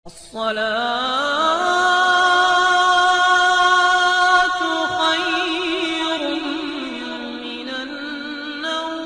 الصلاة خير من النوم۔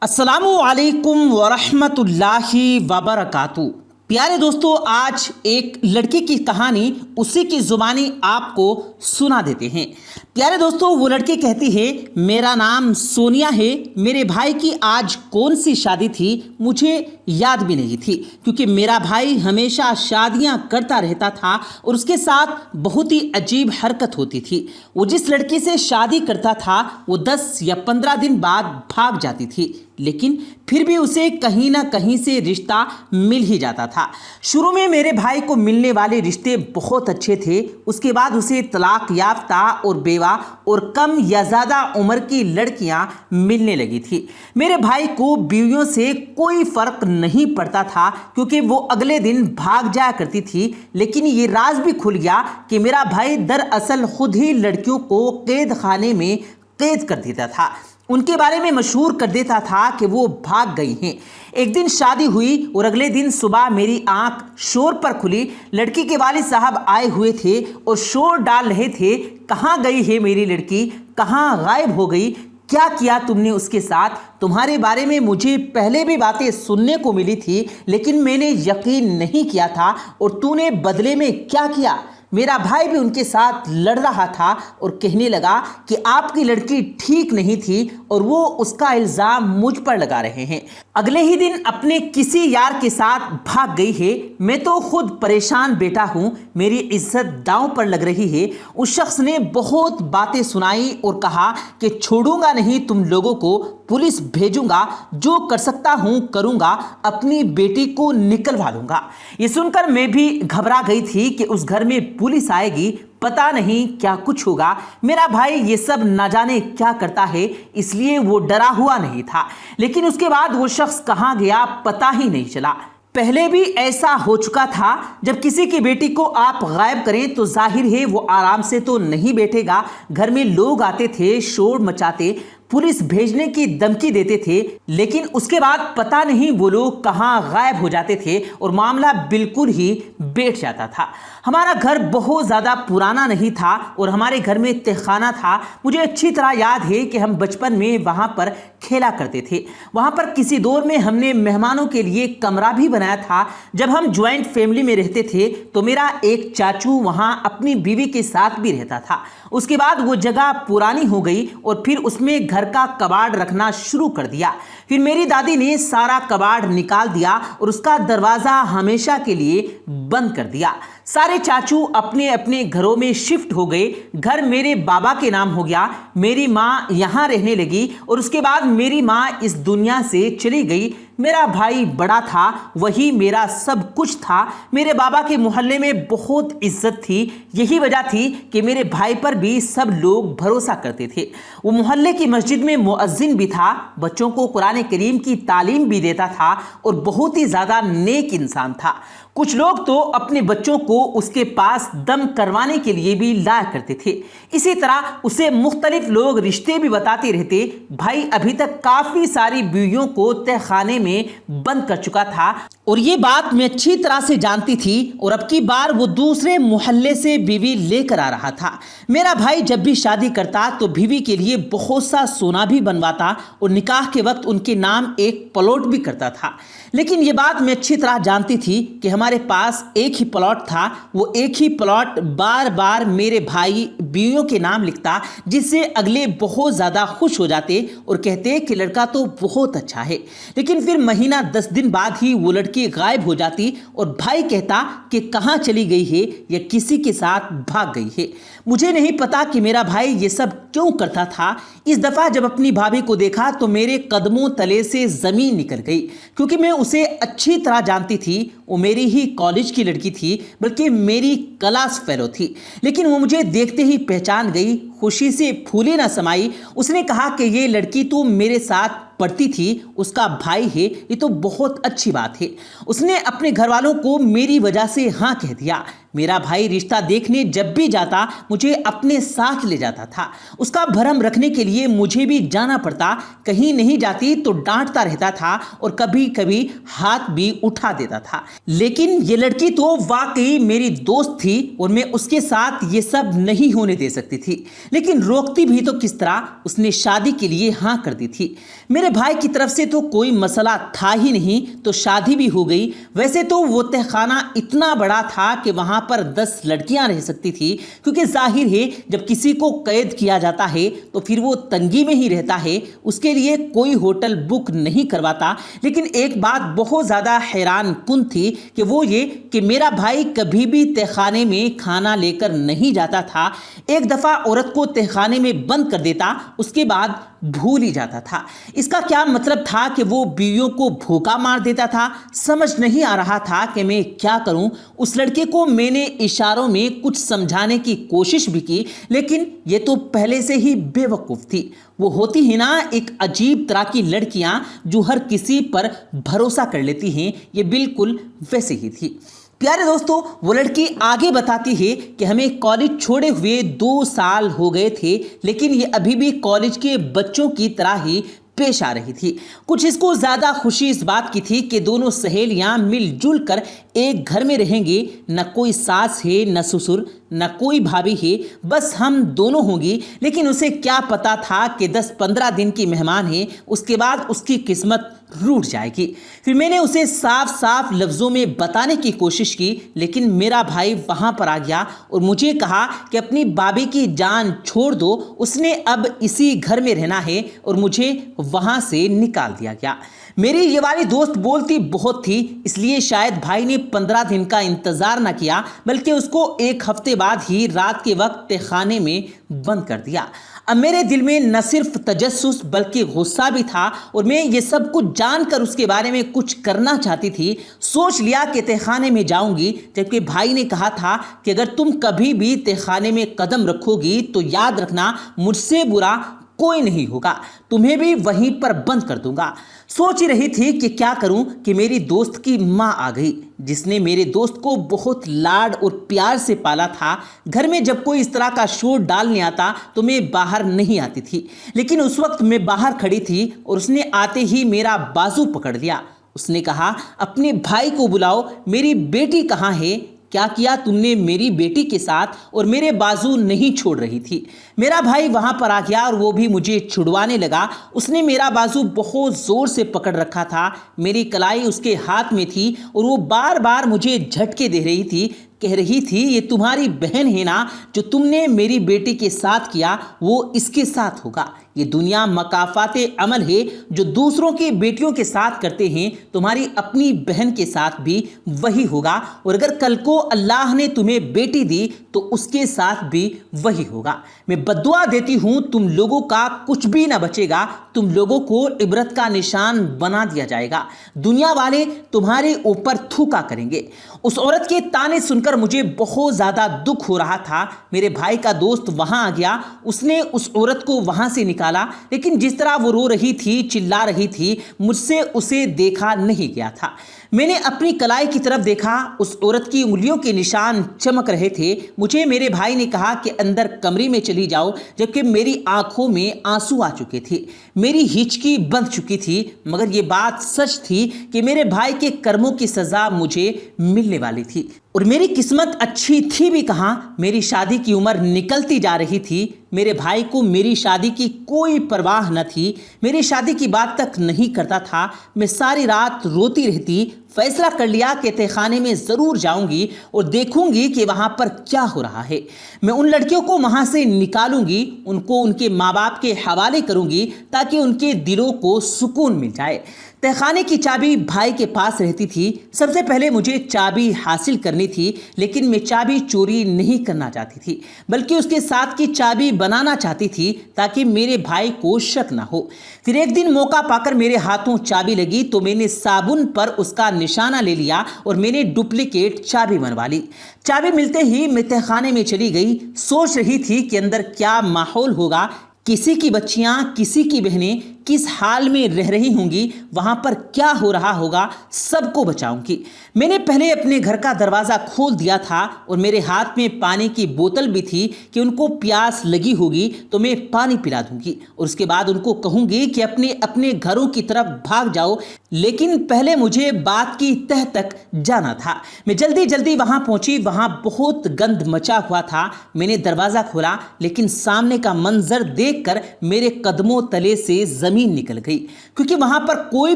السلام علیکم ورحمۃ اللہ وبرکاتہ۔ پیارے دوستو، آج ایک لڑکی کی کہانی اسی کی زبانی آپ کو سنا دیتے ہیں۔ پیارے دوستو، وہ لڑکی کہتی ہے، میرا نام سونیا ہے، میرے بھائی کی آج کون سی شادی تھی مجھے یاد بھی نہیں تھی، کیونکہ میرا بھائی ہمیشہ شادیاں کرتا رہتا تھا اور اس کے ساتھ بہت ہی عجیب حرکت ہوتی تھی۔ وہ جس لڑکی سے شادی کرتا تھا وہ 10 یا 15 دن بعد بھاگ جاتی تھی، لیکن پھر بھی اسے کہیں نہ کہیں سے رشتہ مل ہی جاتا تھا۔ شروع میں میرے بھائی کو ملنے والے رشتے بہت اچھے تھے، اس کے بعد اسے طلاق یافتہ اور بیوہ اور کم یا زیادہ عمر کی لڑکیاں ملنے لگی تھی۔ میرے بھائی کو بیویوں سے کوئی فرق نہیں پڑتا تھا، کیونکہ وہ اگلے دن بھاگ جایا کرتی تھی، لیکن یہ راز بھی کھل گیا کہ میرا بھائی دراصل خود ہی لڑکیوں کو قید خانے میں قید کر دیتا تھا، ان کے بارے میں مشہور کر دیتا تھا کہ وہ بھاگ گئی ہیں۔ ایک دن شادی ہوئی اور اگلے دن صبح میری آنکھ شور پر کھلی۔ لڑکی کے والد صاحب آئے ہوئے تھے اور شور ڈال رہے تھے، کہاں گئی ہے میری لڑکی، کہاں غائب ہو گئی، کیا کیا تم نے اس کے ساتھ؟ تمہارے بارے میں مجھے پہلے بھی باتیں سننے کو ملی تھی، لیکن میں نے یقین نہیں کیا تھا، اور تو نے بدلے میں کیا کیا؟ میرا بھائی بھی ان کے ساتھ لڑ رہا تھا اور کہنے لگا کہ آپ کی لڑکی ٹھیک نہیں تھی اور وہ اس کا الزام مجھ پر لگا رہے ہیں۔ اگلے ہی دن اپنے کسی یار کے ساتھ بھاگ گئی ہے۔ میں تو خود پریشان بیٹا ہوں، میری عزت داؤں پر لگ رہی ہے۔ اس شخص نے بہت باتیں سنائی اور کہا کہ چھوڑوں گا نہیں تم لوگوں کو، پولیس بھیجوں گا، جو کر سکتا ہوں کروں گا، اپنی بیٹی کو نکلوا لوں گا۔ یہ سن کر میں بھی گھبرا گئی تھی کہ اس گھر میں پولیس آئے گی، پتہ نہیں کیا کچھ ہوگا۔ میرا بھائی یہ سب نہ جانے کیا کرتا ہے، اس لیے وہ ڈرا ہوا نہیں تھا، لیکن اس کے بعد وہ شخص کہاں گیا پتہ ہی نہیں چلا۔ پہلے بھی ایسا ہو چکا تھا، جب کسی کی بیٹی کو آپ غائب کریں تو ظاہر ہے وہ آرام سے تو نہیں بیٹھے گا، گھر میں لوگ آتے تھے، شور مچاتے، پولیس بھیجنے کی دھمکی دیتے تھے، لیکن اس کے بعد پتہ نہیں وہ لوگ کہاں غائب ہو جاتے تھے اور معاملہ بالکل ہی بیٹھ جاتا تھا۔ ہمارا گھر بہت زیادہ پرانا نہیں تھا اور ہمارے گھر میں تہخانہ تھا۔ مجھے اچھی طرح یاد ہے کہ ہم بچپن میں وہاں پر کھیلا کرتے تھے۔ وہاں پر کسی دور میں ہم نے مہمانوں کے لیے کمرہ بھی بنایا تھا۔ جب ہم جوائنٹ فیملی میں رہتے تھے تو میرا ایک چاچو وہاں اپنی بیوی کے ساتھ بھی رہتا تھا۔ اس کے بعد وہ جگہ پرانی ہو گئی اور پھر اس میں گھر کا کباڑ رکھنا شروع کر دیا۔ پھر میری دادی نے سارا کباڑ نکال دیا اور اس کا دروازہ ہمیشہ کے لیے بند کر دیا۔ سارے چاچو اپنے اپنے گھروں میں شفٹ ہو گئے۔ گھر میرے بابا کے نام ہو گیا، میری ماں یہاں رہنے لگی اور اس کے بعد میری ماں اس دنیا سے چلی گئی۔ میرا بھائی بڑا تھا، وہی میرا سب کچھ تھا۔ میرے بابا کے محلے میں بہت عزت تھی، یہی وجہ تھی کہ میرے بھائی پر بھی سب لوگ بھروسہ کرتے تھے۔ وہ محلے کی مسجد میں مؤذن بھی تھا، بچوں کو قرآن کریم کی تعلیم بھی دیتا تھا اور بہت ہی زیادہ نیک انسان تھا۔ کچھ لوگ تو اپنے بچوں کو اس کے پاس دم کروانے کے لیے بھی لایا کرتے تھے۔ اسی طرح اسے مختلف لوگ رشتے بھی بتاتے رہتے۔ بھائی ابھی تک کافی ساری بیویوں کو تہ خانے میں بند کر چکا تھا اور یہ بات میں اچھی طرح سے جانتی تھی، اور اب کی بار وہ دوسرے محلے سے بیوی لے کر آ رہا تھا۔ میرا بھائی جب بھی شادی کرتا تو بیوی کے لیے بہت سا سونا بھی بنواتا اور نکاح کے وقت ان کے نام ایک پلاٹ بھی کرتا تھا، لیکن یہ بات میں اچھی طرح جانتی تھی کہ ہمارے پاس ایک ہی پلاٹ تھا۔ وہ ایک ہی پلاٹ بار بار میرے بھائی بیویوں کے نام لکھتا، جس سے اگلے بہت زیادہ خوش ہو جاتے اور کہتے کہ لڑکا تو بہت اچھا ہے، لیکن پھر مہینہ 10 دن بعد ہی وہ لڑکی غائب ہو جاتی اور بھائی کہتا کہ کہاں چلی گئی ہے یا کسی کے ساتھ بھاگ گئی ہے۔ مجھے نہیں پتا کہ میرا بھائی یہ سب کیوں کرتا تھا۔ اس دفعہ جب اپنی بھابھی کو دیکھا تو میرے قدموں تلے سے زمین نکل گئی، کیونکہ میں اسے اچھی طرح جانتی تھی۔ وہ میری ہی کالج کی لڑکی تھی، بلکہ میری کلاس فیلو تھی، لیکن وہ مجھے دیکھتے ہی پہچان گئی۔ خوشی سے پھولے نہ سمائی۔ اس نے کہا کہ یہ لڑکی تو میرے ساتھ پڑھتی تھی، اس کا بھائی ہے، یہ تو بہت اچھی بات ہے۔ اس نے اپنے گھر والوں کو میری وجہ سے ہاں کہہ دیا۔ میرا بھائی رشتہ دیکھنے جب بھی جاتا مجھے اپنے ساتھ لے جاتا تھا. اس کا بھرم رکھنے کے لیے مجھے بھی جانا پڑتا. کہیں نہیں جاتی تو ڈانٹتا رہتا تھا اور کبھی کبھی ہاتھ بھی اٹھا دیتا تھا. لیکن یہ لڑکی تو واقعی میری دوست تھی اور میں اس کے ساتھ یہ سب نہیں ہونے دے سکتی تھی. لیکن روکتی بھی تو کس طرح؟ اس نے شادی کے لیے ہاں کر دی تھی. میرے بھائی کی طرف سے تو کوئی مسئلہ تھا ہی نہیں تو شادی بھی ہو گئی. ویسے تو وہ تہ خانہ اتنا بڑا تھا کہ وہاں پر 10 لڑکیاں رہ سکتی تھی، کیونکہ ظاہر ہے جب کسی کو قید کیا جاتا ہے تو پھر وہ تنگی میں ہی رہتا ہے. اس کے لیے کوئی ہوٹل بک نہیں کرواتا. لیکن ایک بات بہت زیادہ حیران کن تھی کہ وہ یہ کہ میرا بھائی کبھی بھی تہ خانے میں کھانا لے کر نہیں جاتا تھا. ایک دفعہ عورت کو تہ خانے میں بند کر دیتا، اس کے بعد بھول ہی جاتا تھا. اس کا کیا مطلب تھا کہ وہ بیویوں کو بھوکا مار دیتا تھا؟ سمجھ نہیں آ رہا تھا کہ میں کیا کروں. اس لڑکے کو میں نے اشاروں میں کچھ سمجھانے کی کوشش بھی کی، لیکن یہ تو پہلے سے ہی بے وقوف تھی. وہ ہوتی ہیں نا ایک عجیب طرح کی لڑکیاں جو ہر کسی پر بھروسہ کر لیتی ہیں، یہ بالکل ویسے ہی تھی. پیارے دوستو، وہ لڑکی آگے بتاتی ہے کہ ہمیں کالج چھوڑے ہوئے 2 سال ہو گئے تھے، لیکن یہ ابھی بھی کالج کے بچوں کی طرح ہی پیش آ رہی تھی. کچھ اس کو زیادہ خوشی اس بات کی تھی کہ دونوں سہیلیاں مل جل کر ایک گھر میں رہیں گی. نہ کوئی ساس ہے، نہ سسر، نہ کوئی بھابھی ہے، بس ہم دونوں ہوں گی. لیکن اسے کیا پتا تھا کہ 10-15 دن کی مہمان ہے، اس کے بعد اس کی قسمت روٹ جائے گی. پھر میں نے اسے صاف صاف لفظوں میں بتانے کی کوشش کی، لیکن میرا بھائی وہاں پر آ گیا اور مجھے کہا کہ اپنی بابی کی جان چھوڑ دو، اس نے اب اسی گھر میں رہنا ہے، اور مجھے وہاں سے نکال دیا گیا. میری یہ والی دوست بولتی بہت تھی، اس لیے شاید بھائی نے 15 دن کا انتظار نہ کیا، بلکہ اس کو 1 ہفتے بعد ہی رات کے وقت تہ خانے میں بند کر دیا. اب میرے دل میں نہ صرف تجسس بلکہ غصہ بھی تھا، اور میں یہ سب کچھ جان کر اس کے بارے میں کچھ کرنا چاہتی تھی. سوچ لیا کہ تہ خانے میں جاؤں گی، جبکہ بھائی نے کہا تھا کہ اگر تم کبھی بھی تہ خانے میں قدم رکھو گی تو یاد رکھنا مجھ سے برا کوئی نہیں ہوگا، تمہیں بھی وہیں پر بند کر دوں گا. سوچ ہی رہی تھی کہ کیا کروں کہ میری دوست کی ماں آ گئی، جس نے میرے دوست کو بہت لاڈ اور پیار سے پالا تھا. گھر میں جب کوئی اس طرح کا شور ڈالنے آتا تو میں باہر نہیں آتی تھی، لیکن اس وقت میں باہر کھڑی تھی اور اس نے آتے ہی میرا بازو پکڑ لیا. اس نے کہا، اپنے بھائی کو بلاؤ، میری بیٹی کہاں ہے؟ کیا کیا تم نے میری بیٹی کے ساتھ؟ اور میرے بازو نہیں چھوڑ رہی تھی. میرا بھائی وہاں پر آ گیا اور وہ بھی مجھے چھڑوانے لگا. اس نے میرا بازو بہت زور سے پکڑ رکھا تھا، میری کلائی اس کے ہاتھ میں تھی اور وہ بار بار مجھے جھٹکے دے رہی تھی. کہہ رہی تھی، یہ تمہاری بہن ہے نا، جو تم نے میری بیٹی کے ساتھ کیا وہ اس کے ساتھ ہوگا. یہ دنیا مکافات عمل ہے جو دوسروں کی بیٹیوں کے ساتھ کرتے ہیں، تمہاری اپنی بہن کے ساتھ بھی وہی ہوگا. اور اگر کل کو اللہ نے تمہیں بیٹی دی تو اس کے ساتھ بھی وہی ہوگا. میں بددعا دیتی ہوں تم لوگوں کا کچھ بھی نہ بچے گا، تم لوگوں کو عبرت کا نشان بنا دیا جائے گا. دنیا والے تمہارے اوپر تھوکا کریں گے. اس عورت کے تانے سن کر مجھے بہت زیادہ دکھ ہو رہا تھا. میرے بھائی کا دوست وہاں آ گیا، اس نے اس عورت کو وہاں سے نکالا، لیکن جس طرح وہ رو رہی تھی، چلا رہی تھی، مجھ سے اسے دیکھا نہیں گیا تھا. میں نے اپنی کلائی کی طرف دیکھا، اس عورت کی انگلیوں کے نشان چمک رہے تھے. مجھے میرے بھائی نے کہا کہ اندر کمرے میں چلی جاؤ، جبکہ میری آنکھوں میں آنسو آ چکے تھے، میری ہچکی بند چکی تھی. مگر یہ بات سچ تھی کہ میرے بھائی کے کرموں کی سزا مجھے ملنے والی تھی. اور میری قسمت اچھی تھی بھی کہاں، میری شادی کی عمر نکلتی جا رہی تھی. میرے بھائی کو میری شادی کی کوئی پرواہ نہ تھی، میری شادی کی بات تک نہیں کرتا تھا. میں ساری رات روتی رہتی. فیصلہ کر لیا کہ تہ خانے میں ضرور جاؤں گی اور دیکھوں گی کہ وہاں پر کیا ہو رہا ہے. میں ان لڑکیوں کو وہاں سے نکالوں گی، ان کو ان کے ماں باپ کے حوالے کروں گی تاکہ ان کے دلوں کو سکون مل جائے. تہ خانے کی چابی بھائی کے پاس رہتی تھی. سب سے پہلے مجھے چابی حاصل کرنی تھی، لیکن میں چابی چوری نہیں کرنا چاہتی تھی، بلکہ اس کے ساتھ کی چابی بنانا چاہتی تھی تاکہ میرے بھائی کو شک نہ ہو. پھر ایک دن موقع پا کر میرے ہاتھوں چابی لگی تو میں نے صابن پر اس کا نشانہ لے لیا اور میں نے ڈپلیکیٹ چابی بنوا لی. چابی ملتے ہی میں تہ خانے میں چلی گئی. سوچ رہی تھی کہ اندر کیا ماحول ہوگا. کسی کی بچیاں، کسی کی بہنیں، کس حال میں رہ رہی ہوں گی، وہاں پر کیا ہو رہا ہوگا، سب کو بچاؤں گی۔ میں نے پہلے اپنے گھر کا دروازہ کھول دیا تھا اور میرے ہاتھ میں پانی کی بوتل بھی تھی کہ ان کو پیاس لگی ہوگی تو میں پانی پلا دوں گی اور اس کے بعد ان کو کہوں گی کہ اپنے گھروں کی طرف بھاگ جاؤ، لیکن پہلے مجھے بات کی تہ تک جانا تھا۔ میں جلدی وہاں پہنچی۔ وہاں بہت گند مچا ہوا تھا۔ میں نے دروازہ کھولا لیکن سامنے کا منظر دیکھ کر میرے قدموں تلے سے زمین نکل گئی، کیونکہ وہاں پر کوئی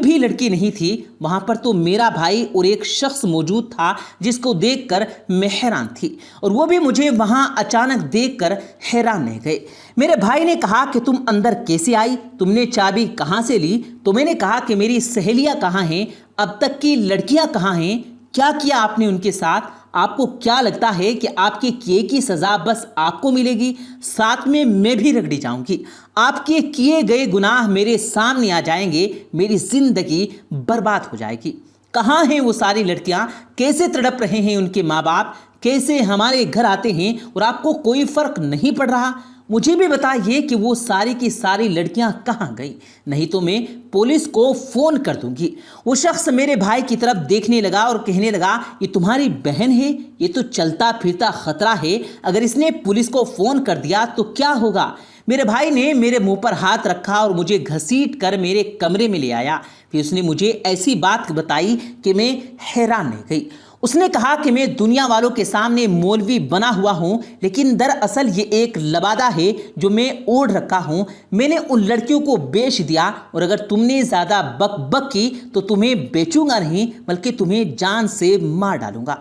بھی لڑکی نہیں تھی۔ وہاں پر تو میرا بھائی اور ایک شخص موجود تھا جس کو دیکھ کر میں حیران تھی، اور وہ بھی مجھے وہاں اچانک دیکھ کر حیران رہ گئے۔ میرے بھائی نے کہا کہ تم اندر کیسے آئی، تم نے چابی کہاں سے لی؟ تو میں نے کہا کہ میری سہیلیاں کہاں ہیں، اب تک کی لڑکیاں کہاں ہیں، کیا کیا آپ نے ان کے ساتھ؟ آپ کو کیا لگتا ہے کہ آپ کے کیے کی سزا بس آپ کو ملے گی؟ ساتھ میں بھی رگڑی جاؤں گی۔ آپ کے کیے گئے گناہ میرے سامنے آ جائیں گے، میری زندگی برباد ہو جائے گی۔ کہاں ہیں وہ ساری لڑکیاں؟ کیسے تڑپ رہے ہیں ان کے ماں باپ؟ کیسے ہمارے گھر آتے ہیں اور آپ کو کوئی فرق نہیں پڑ رہا؟ مجھے بھی بتائیے کہ وہ ساری کی ساری لڑکیاں کہاں گئیں، نہیں تو میں پولیس کو فون کر دوں گی۔ وہ شخص میرے بھائی کی طرف دیکھنے لگا اور کہنے لگا، یہ تمہاری بہن ہے؟ یہ تو چلتا پھرتا خطرہ ہے، اگر اس نے پولیس کو فون کر دیا تو کیا ہوگا؟ میرے بھائی نے میرے منہ پر ہاتھ رکھا اور مجھے گھسیٹ کر میرے کمرے میں لے آیا۔ پھر اس نے مجھے ایسی بات بتائی کہ میں حیران رہ گئی۔ اس نے کہا کہ میں دنیا والوں کے سامنے مولوی بنا ہوا ہوں، لیکن دراصل یہ ایک لبادہ ہے جو میں اوڑھ رکھا ہوں۔ میں نے ان لڑکیوں کو بیچ دیا، اور اگر تم نے زیادہ بک بک کی تو تمہیں بیچوں گا نہیں بلکہ تمہیں جان سے مار ڈالوں گا۔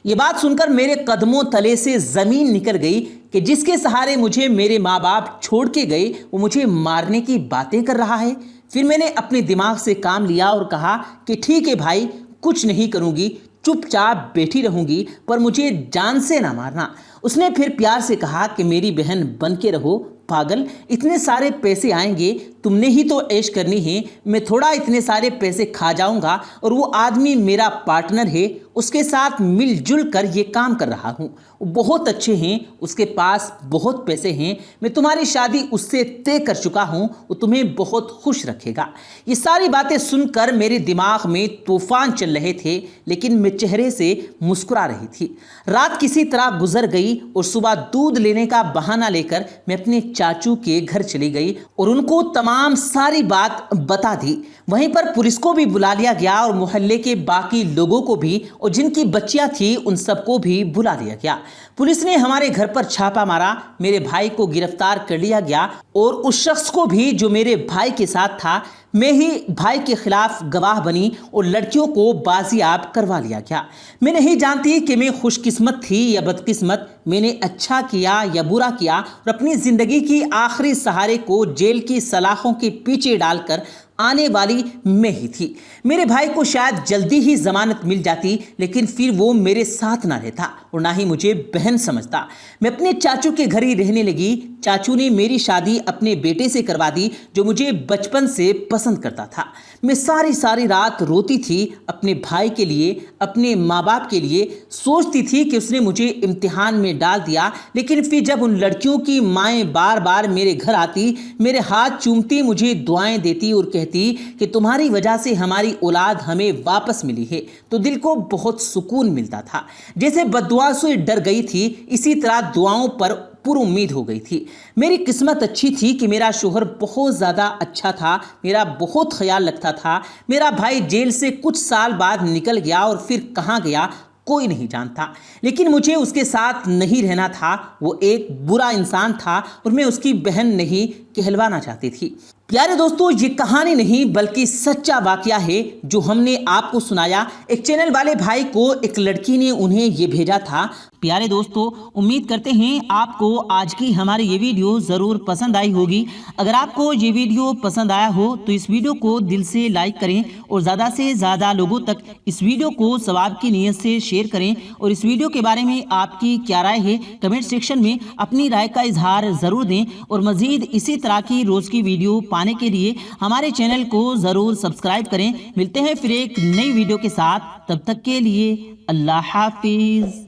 یہ بات سن کر میرے قدموں تلے سے زمین نکل گئی کہ جس کے سہارے مجھے میرے ماں باپ چھوڑ کے گئے وہ مجھے مارنے کی باتیں کر رہا ہے۔ پھر میں نے اپنے دماغ سے کام لیا اور کہا کہ ٹھیک ہے بھائی، کچھ نہیں کروں گی، چپ چاپ بیٹھی رہوں گی، پر مجھے جان سے نہ مارنا۔ اس نے پھر پیار سے کہا کہ میری بہن بن کے رہو، پاگل، اتنے سارے پیسے آئیں گے، تم نے ہی تو عیش کرنی ہے، میں تھوڑا اتنے سارے پیسے کھا جاؤں گا، اور وہ آدمی میرا پارٹنر ہے، اس کے ساتھ مل جل کر یہ کام کر رہا ہوں، وہ بہت اچھے ہیں، اس کے پاس بہت پیسے ہیں، میں تمہاری شادی اس سے طے کر چکا ہوں، وہ تمہیں بہت خوش رکھے گا۔ یہ ساری باتیں سن کر میرے دماغ میں طوفان چل رہے تھے، لیکن میں چہرے سے مسکرا رہی تھی۔ رات کسی طرح گزر گئی اور صبح دودھ لینے کا بہانہ لے کر میں اپنے چاچو کے گھر چلی گئی اور ان کو تمام ساری بات بتا دی۔ وہیں پر پولیس کو بھی بلا لیا گیا اور محلے کے باقی لوگوں کو بھی، اور جن کی بچیاں تھیں ان سب کو بھی بلا لیا گیا۔ پولیس نے ہمارے گھر پر چھاپا مارا، میرے بھائی کو گرفتار کر لیا گیا اور اس شخص کو بھی جو میرے بھائی کے ساتھ تھا۔ میں ہی بھائی کے خلاف گواہ بنی اور لڑکیوں کو بازیاب کروا لیا گیا۔ میں نہیں جانتی کہ میں خوش قسمت تھی یا بدقسمت، میں نے اچھا کیا یا برا کیا، اور اپنی زندگی کی آخری سہارے کو جیل کی سلاخوں کے پیچھے ڈال کر آنے والی میں ہی تھی۔ میرے بھائی کو شاید جلدی ہی ضمانت مل جاتی، لیکن پھر وہ میرے ساتھ نہ رہتا اور نہ ہی مجھے بہن سمجھتا۔ میں اپنے چاچو کے گھر ہی رہنے لگی۔ چاچو نے میری شادی اپنے بیٹے سے کروا دی جو مجھے بچپن سے پسند کرتا تھا۔ میں ساری رات روتی تھی اپنے بھائی کے لیے، اپنے ماں باپ کے لیے، سوچتی تھی کہ اس نے مجھے امتحان میں ڈال دیا۔ لیکن پھر جب ان لڑکیوں کی مائیں بار بار میرے گھر آتی، میرے ہاتھ چومتی، مجھے دعائیں دیتی اور کہتی کہ تمہاری وجہ سے ہماری اولاد ہمیں واپس ملی ہے، تو دل کو بہت سکون ملتا تھا۔ جیسے بددعا سے ڈر گئی تھی، اسی طرح دعاؤں پر پر امید ہو گئی تھی۔ میری قسمت اچھی تھی کہ میرا شوہر بہت زیادہ اچھا تھا، میرا بہت خیال رکھتا تھا۔ میرا بھائی جیل سے کچھ سال بعد نکل گیا اور پھر کہاں گیا کوئی نہیں جانتا، لیکن مجھے اس کے ساتھ نہیں رہنا تھا۔ وہ ایک برا انسان تھا اور میں اس کی بہن نہیں کہلوانا چاہتی تھی۔ پیارے دوستو، یہ کہانی نہیں بلکہ سچا واقعہ ہے جو ہم نے آپ کو سنایا۔ ایک چینل والے بھائی کو ایک لڑکی نے انہیں یہ بھیجا تھا۔ پیارے دوستو، امید کرتے ہیں آپ کو آج کی ہماری یہ ویڈیو ضرور پسند آئی ہوگی۔ اگر آپ کو یہ ویڈیو پسند آیا ہو تو اس ویڈیو کو دل سے لائک کریں اور زیادہ سے زیادہ لوگوں تک اس ویڈیو کو ثواب کی نیت سے شیئر کریں، اور اس ویڈیو کے بارے میں آپ کی کیا رائے ہے کمنٹ سیکشن میں اپنی رائے کا اظہار ضرور دیں، اور مزید اسی طرح کی روز کی ویڈیو پانے کے لیے ہمارے چینل کو ضرور سبسکرائب کریں۔ ملتے ہیں پھر ایک نئی ویڈیو کے ساتھ، تب تک کے لیے اللہ حافظ۔